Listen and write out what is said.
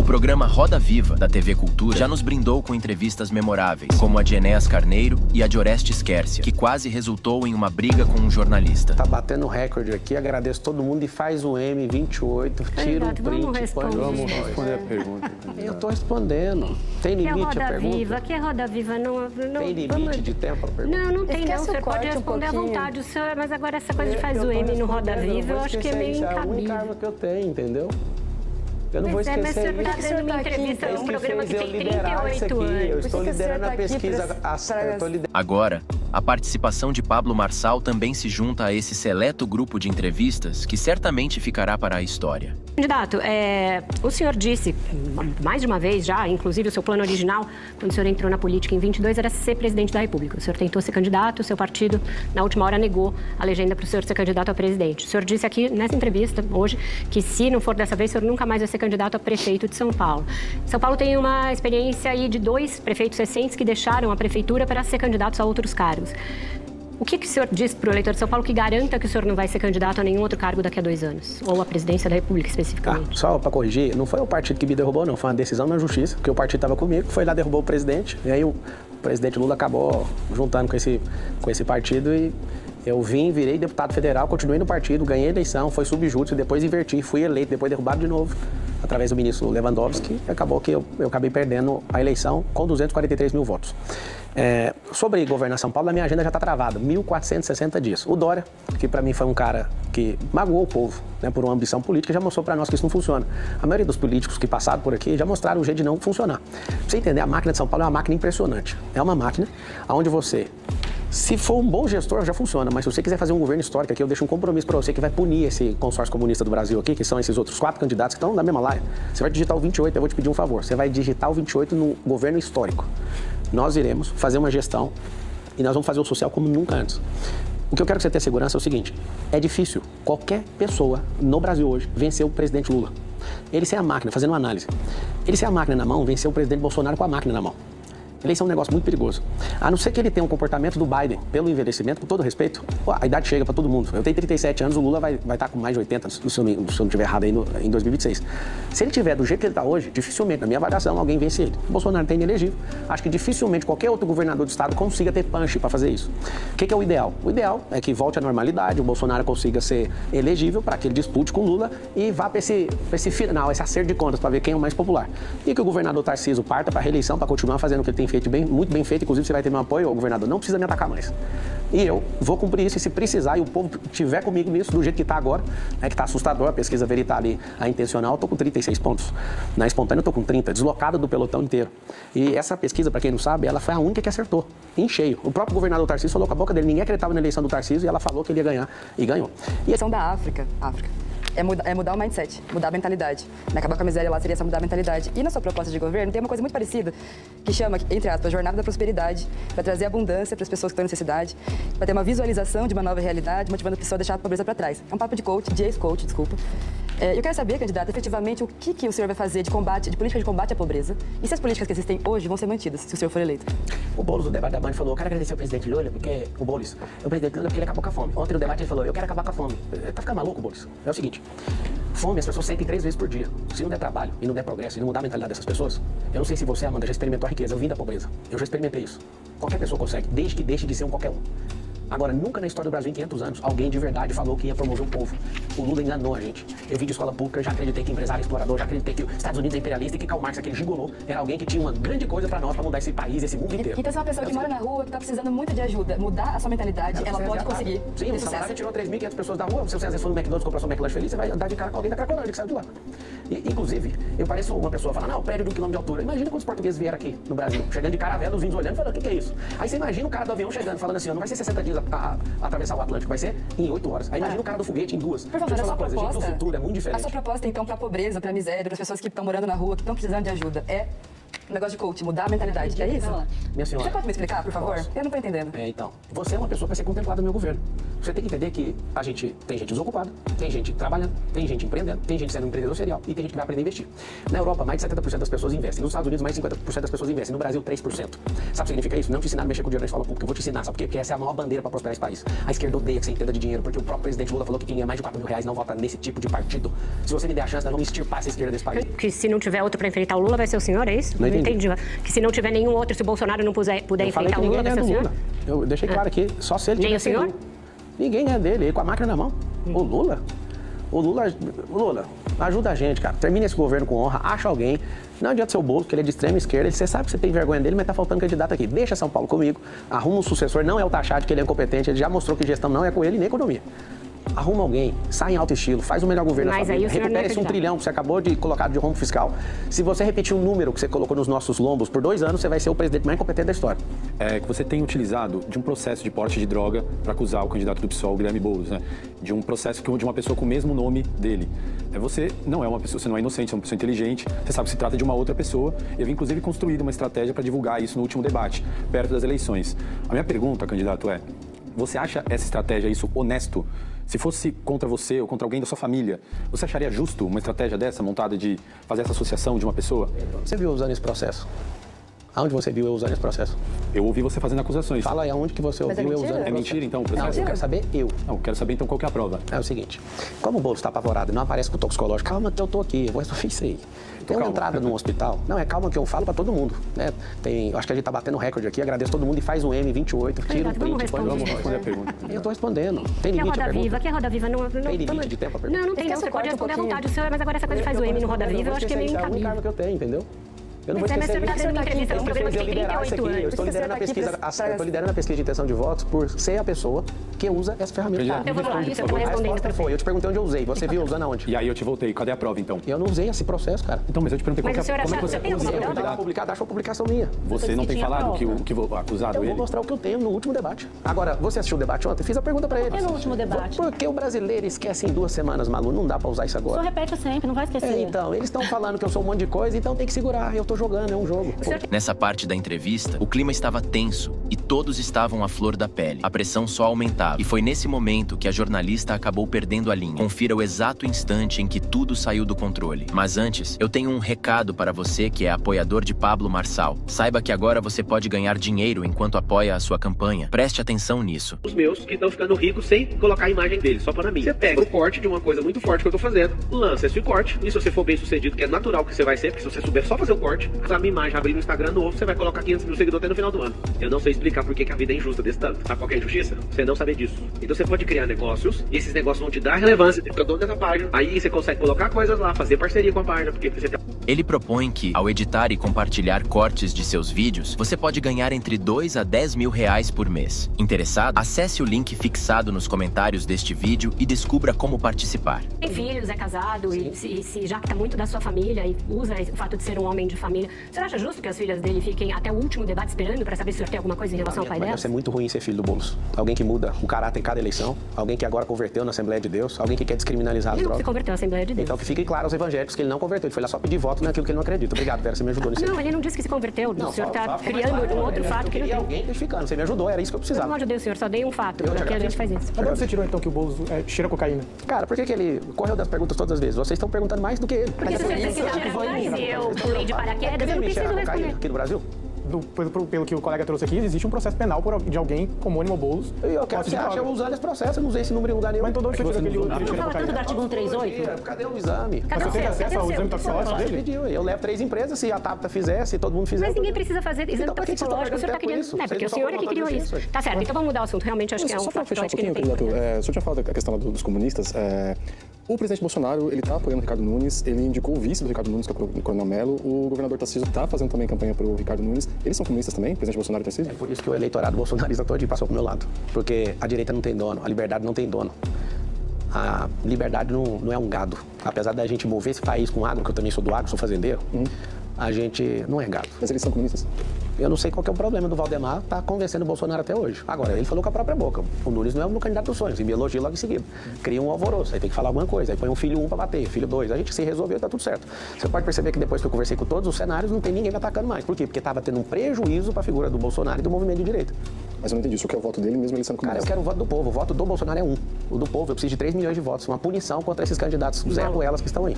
programa Roda Viva, da TV Cultura, já nos brindou com entrevistas memoráveis, como a de Enéas Carneiro e a de Orestes Quércia, que quase resultou em uma briga com um jornalista. Tá batendo recorde aqui, agradeço todo mundo e faz o M28, tira um print. Vamos responder a pergunta. Eu tô respondendo. Tem limite a pergunta? Aqui é Roda Viva, não... Tem limite de tempo a pergunta? Não tem não, você pode responder à vontade, mas agora essa coisa de faz o M no Roda Viva, eu acho que é meio incabível. É a única arma que eu tenho, entendeu? Eu não vou esquecer mas você está dando uma entrevista num programa que tem 38 anos. Eu estou liderando a pesquisa. Agora, a participação de Pablo Marçal também se junta a esse seleto grupo de entrevistas que certamente ficará para a história. Candidato, o senhor disse mais de uma vez já, inclusive o seu plano original, quando o senhor entrou na política em 22, era ser presidente da República. O senhor tentou ser candidato, o seu partido, na última hora, negou a legenda para o senhor ser candidato a presidente. O senhor disse aqui, nessa entrevista, hoje, que se não for dessa vez, o senhor nunca mais vai ser candidato a prefeito de São Paulo. São Paulo tem uma experiência aí de 2 prefeitos recentes que deixaram a prefeitura para ser candidatos a outros cargos. O que o senhor diz para o eleitor de São Paulo que garanta que o senhor não vai ser candidato a nenhum outro cargo daqui a 2 anos? Ou a presidência da República, especificamente? Só para corrigir, não foi o partido que me derrubou, não. Foi uma decisão na justiça, porque o partido estava comigo, foi lá, derrubou o presidente, e aí o presidente Lula acabou juntando com esse partido e eu virei deputado federal, continuei no partido, ganhei a eleição, foi subjúdice, depois inverti, fui eleito, depois derrubado de novo, através do ministro Lewandowski, e acabou que eu acabei perdendo a eleição com 243 mil votos. Sobre governar São Paulo, a minha agenda já está travada, 1.460 dias. O Dória, que para mim foi um cara que magoou o povo, né, por uma ambição política, já mostrou para nós que isso não funciona. A maioria dos políticos que passaram por aqui já mostraram o jeito de não funcionar. Pra você entender, a máquina de São Paulo é uma máquina impressionante. É uma máquina onde você, se for um bom gestor, já funciona, mas se você quiser fazer um governo histórico aqui, eu deixo um compromisso para você que vai punir esse consórcio comunista do Brasil aqui, que são esses outros 4 candidatos que estão na mesma laia. Você vai digitar o 28, eu vou te pedir um favor, você vai digitar o 28 no governo histórico. Nós iremos fazer uma gestão e nós vamos fazer o social como nunca antes. O que eu quero que você tenha segurança é o seguinte, é difícil qualquer pessoa no Brasil hoje vencer o presidente Lula. Ele sem a máquina, fazendo uma análise, ele sem a máquina na mão, venceu o presidente Bolsonaro com a máquina na mão. Eleição é um negócio muito perigoso. A não ser que ele tenha um comportamento do Biden, pelo envelhecimento, com todo respeito, a idade chega para todo mundo. Eu tenho 37 anos, o Lula vai estar com mais de 80, se eu não estiver errado aí, em 2026. Se ele tiver do jeito que ele está hoje, dificilmente, na minha avaliação, alguém vence ele. O Bolsonaro tem inelegível. Acho que dificilmente qualquer outro governador do estado consiga ter punch para fazer isso. O que é o ideal? O ideal é que volte à normalidade, o Bolsonaro consiga ser elegível para que ele dispute com o Lula e vá para esse final, esse acerto de contas, para ver quem é o mais popular. E que o governador Tarcísio parta para a reeleição, para continuar fazendo o que ele tem feito muito bem feito, inclusive você vai ter meu apoio, governador, não precisa me atacar mais. E eu vou cumprir isso, e se precisar, e o povo estiver comigo nisso, do jeito que está agora, que está assustador, a pesquisa Veritas ali, a intencional, eu estou com 36 pontos. Na espontânea eu estou com 30, deslocado do pelotão inteiro. E essa pesquisa, para quem não sabe, ela foi a única que acertou, em cheio. O próprio governador Tarcísio falou com a boca dele, ninguém acreditava na eleição do Tarcísio, e ela falou que ele ia ganhar, e ganhou. E a questão da África. É mudar o mindset, mudar a mentalidade. Acabar com a miséria lá seria só mudar a mentalidade. E na sua proposta de governo tem uma coisa muito parecida, que chama, entre aspas, Jornada da Prosperidade, para trazer abundância para as pessoas que estão em necessidade, para ter uma visualização de uma nova realidade, motivando a pessoa a deixar a pobreza para trás. É um papo de ex-coach, desculpa. Eu quero saber, candidato, efetivamente, o que o senhor vai fazer de política de combate à pobreza e se as políticas que existem hoje vão ser mantidas, se o senhor for eleito. O Boulos, no debate da Band, falou, eu quero agradecer ao presidente Lula, porque o Boulos, o presidente Lula, porque ele acabou com a fome. Ontem no debate ele falou, eu quero acabar com a fome. Tá ficando maluco, Boulos? É o seguinte, fome as pessoas sentem 3 vezes por dia. Se não der trabalho, e não der progresso, e não mudar a mentalidade dessas pessoas, eu não sei se você, Amanda, já experimentou a riqueza, eu vim da pobreza. Eu já experimentei isso. Qualquer pessoa consegue, desde que deixe de ser um qualquer um. Agora, nunca na história do Brasil, em 500 anos, alguém de verdade falou que ia promover o povo. O Lula enganou a gente. Eu vim de escola pública, já acreditei que empresário explorador, já acreditei que os Estados Unidos é imperialista e que Karl Marx, aquele gigolô, era alguém que tinha uma grande coisa pra nós, pra mudar esse país, esse mundo inteiro. Então, se uma pessoa que mora na rua, que tá precisando muito de ajuda, mudar a sua mentalidade, ela pode conseguir. Sim, o salário tirou 3.500 pessoas da rua. Se você às vezes for no McDonald's comprar seu McLanche feliz, você vai andar de cara com alguém da Cracolândia que saiu de lá. Inclusive, eu pareço uma pessoa falando, não, prédio de 1 quilômetro de altura. Imagina quantos portugueses vieram aqui no Brasil, chegando de caravela, os índios olhando e falando, o que é isso? Aí você imagina o cara do avião chegando, falando assim, não vai ser 60 dias atravessar o Atlântico, vai ser em 8 horas. Aí imagina o cara do foguete em 2. Por favor, a sua proposta, o futuro é muito diferente. A sua proposta, então, para a pobreza, para a miséria, para as pessoas que estão morando na rua, que estão precisando de ajuda, é Um negócio de coach, mudar a mentalidade. É isso? Minha senhora. Você pode me explicar, por favor? Posso. Eu não tô entendendo. Então, você é uma pessoa para ser contemplada no meu governo. Você tem que entender que tem gente desocupada, tem gente trabalhando, tem gente empreendendo, tem gente sendo um empreendedor serial e tem gente que vai aprender a investir. Na Europa, mais de 70% das pessoas investem. Nos Estados Unidos, mais de 50% das pessoas investem. No Brasil, 3%. Sabe o que significa isso? Não te ensinar a mexer com dinheiro na escola pública. Eu vou te ensinar, sabe por quê? Porque essa é a maior bandeira para prosperar esse país. A esquerda odeia que você entenda de dinheiro, porque o próprio presidente Lula falou que quem ganha mais de R$4.000 não vota nesse tipo de partido. Se você me der a chance, nós vamos extirpar essa esquerda desse país. Que se não tiver outro para enfrentar o Lula, vai ser o senhor, é isso? Não entendi. Que se não tiver nenhum outro, se o Bolsonaro não puder enfrentar o Lula, vai ser o senhor? Eu deixei claro aqui, só se ele Nem o tiver senhor? Ninguém é dele, ele com a máquina na mão. O Lula, ajuda a gente, cara. Termina esse governo com honra, acha alguém. Não adianta ser o Boulos, que ele é de extrema esquerda. Você sabe que você tem vergonha dele, mas tá faltando candidato aqui. Deixa São Paulo comigo, arruma um sucessor. Não é o Tachado, que ele é incompetente. Ele já mostrou que gestão não é com ele, nem economia. Arruma alguém, sai em alto estilo, faz o melhor governo da sua vida. Recupera esse 1 trilhão que você acabou de colocar de rombo fiscal. Se você repetir um número que você colocou nos nossos lombos por 2 anos, você vai ser o presidente mais incompetente da história. É que você tem utilizado de um processo de porte de droga para acusar o candidato do PSOL, Guilherme Boulos, né? De um processo de uma pessoa com o mesmo nome dele. Você não é uma pessoa, você não é inocente, você é uma pessoa inteligente, você sabe que se trata de uma outra pessoa. Eu vi, inclusive, construído uma estratégia para divulgar isso no último debate, perto das eleições. A minha pergunta, candidato, é: você acha essa estratégia, isso, honesto? Se fosse contra você ou contra alguém da sua família, você acharia justo uma estratégia dessa, montada de fazer essa associação de uma pessoa? Você viu eu usando esse processo? Aonde você viu eu usando esse processo? Eu ouvi você fazendo acusações. Fala aí aonde que você ouviu eu usando esse processo. É mentira, então, o Não, processo? eu quero saber eu. Não, eu quero saber, então, qual que é a prova? É o seguinte, como o Boulos está apavorado e não aparece com o toxicológico, calma que eu tô aqui, eu vou resolver isso aí. Tem uma entrada num hospital, não, é calma que eu falo para todo mundo, né? Acho que a gente tá batendo recorde aqui, agradeço todo mundo e faz um M28, tira um print, Vamos responder a pergunta. Eu tô respondendo. Tem Que é limite a Roda pergunta? Viva, que é Roda Viva? Não, Tem limite de tempo a pergunta? não tem, não. Você pode responder à vontade o senhor, mas agora essa coisa de faz o M no Roda Viva, eu acho que é meio incabível. É o único cargo que eu tenho, entendeu? Eu não vou Mas esquecer você está dando uma entrevista num programa que tem 38 anos. Eu estou liderando a pesquisa de intenção de votos por ser a pessoa que usa essa ferramenta. Então vamos lá, isso eu estou A respondendo. resposta foi, eu te perguntei onde eu usei, você viu usando aonde? E aí eu te voltei, cadê a prova, então? Eu não usei esse processo, cara. Então, mas eu te perguntei Mas o senhor como é que acha- você você tem alguma acusa o prova? candidato? Publicado, acho uma publicação minha. Você não tem falado que o acusado Eu ele? vou mostrar o que eu tenho no último debate. Agora, você assistiu o debate ontem? Fiz a pergunta pra ele. Por que no último debate? Porque o brasileiro esquece em 2 semanas, Malu. Não dá pra usar isso O senhor agora. repete sempre, não vai esquecer. Então, eles estão falando que eu sou um monte de coisa, então tem que segurar. Eu tô jogando, é um jogo. Nessa parte da entrevista, o clima estava tenso e todos estavam à flor da pele. A pressão só aumentava. E foi nesse momento que a jornalista acabou perdendo a linha. Confira o exato instante em que tudo saiu do controle. Mas antes, eu tenho um recado para você que é apoiador de Pablo Marçal. Saiba que agora você pode ganhar dinheiro enquanto apoia a sua campanha. Preste atenção nisso. Os meus que estão ficando ricos sem colocar a imagem deles, só para mim. Você pega o corte de uma coisa muito forte que eu tô fazendo, lança esse corte, e se você for bem sucedido, que é natural que você vai ser, porque se você souber só fazer o corte, a minha imagem abrir no Instagram novo, você vai colocar 500 mil seguidores até no final do ano. Eu não sei explicar por que a vida é injusta desse tanto. Sabe qual que é a injustiça? Você não saber disso. Então você pode criar negócios, e esses negócios vão te dar relevância, porque eu dono dessa página. Aí você consegue colocar coisas lá, fazer parceria com a página, porque você tem... Ele propõe que, ao editar e compartilhar cortes de seus vídeos, você pode ganhar entre 2 a 10 mil reais por mês. Interessado? Acesse o link fixado nos comentários deste vídeo e descubra como participar. Tem filhos, é casado e se jacta muito da sua família e usa o fato de ser um homem de família. O senhor acha justo que as filhas dele fiquem até o último debate esperando para saber se o senhor tem alguma coisa em relação ao pai Mas dela? deve ser muito ruim ser filho do Boulos. Alguém que muda o caráter em cada eleição, alguém que agora converteu na Assembleia de Deus, alguém que quer descriminalizar as Ele não se drogas. converteu à Assembleia de Deus. Então que fique claro aos evangélicos que ele não converteu, ele foi lá só pedir voto naquilo que ele não acredita. Obrigado, Vera, você me ajudou nisso aí. Não, ele não disse que se converteu. O senhor está criando um outro fato que não E tem. alguém identificando, você me ajudou, era isso que eu Eu precisava. não ajudei o senhor, só dei um fato. Eu te Porque a agradeço. gente faz isso. Agora você tirou então que o Boulos cheira cocaína? Cara, por que ele correu das perguntas todas as vezes? Vocês estão perguntando mais do que ele. Porque se o senhor pesquisar mais e eu pulei de paraquedas, eu não preciso responder. Aqui no Brasil? Pelo que o colega trouxe aqui, existe um processo penal de alguém homônimo ao Boulos. Eu quero que você acha eu usando esse processo, eu não usei esse número em lugar nenhum. Mas então onde você tirou que ele Não cheira fala tanto do cocaína? artigo 138? Cadê o exame? Cadê Mas o você tem seu? acesso Cadê o ao seu? exame toxicológico Você dele? pediu, eu levo 3 empresas, se a TAPTA fizer, se todo mundo fizer. Mas ninguém precisa fazer exame Então, por que que vocês toxicológico. O senhor está estão perdendo querendo... tempo com É, isso? porque o Vocês senhor é que estão criou falando isso. disso. Tá certo, então vamos mudar o assunto. Realmente acho que é um Só para fato fechar um que não pouquinho, tem candidato, o senhor tinha falado da questão dos comunistas. O presidente Bolsonaro, ele está apoiando o Ricardo Nunes, ele indicou o vice do Ricardo Nunes, que é o Coronel Mello, o governador Tarcísio está fazendo também campanha para o Ricardo Nunes. Eles são comunistas também, o presidente Bolsonaro e Tarcísio? É por isso que o eleitorado bolsonarista todo passou pro meu lado. Porque a direita não tem dono, a liberdade não tem dono. A liberdade não é um gado. Apesar da gente mover esse país com agro, que eu também sou do agro, sou fazendeiro, a gente não é gado. Mas eles são comunistas? Eu não sei qual que é o problema do Valdemar tá convencendo o Bolsonaro até hoje. Agora, ele falou com a própria boca. O Nunes não é um candidato dos sonhos, e me elogia logo em seguida. Cria um alvoroço, aí tem que falar alguma coisa. Aí põe um filho 1 pra bater, filho 2. A gente se resolveu e tá tudo certo. Você pode perceber que depois que eu conversei com todos os cenários, não tem ninguém me atacando mais. Por quê? Porque tava tendo um prejuízo pra figura do Bolsonaro e do movimento de direita. Mas eu não entendi, isso que é o voto dele mesmo ele sendo Cara, comunista. eu quero o voto do povo. O voto do Bolsonaro é 1. O do povo, eu preciso de 3 milhões de votos. Uma punição contra esses candidatos Zé Ruelas que estão aí.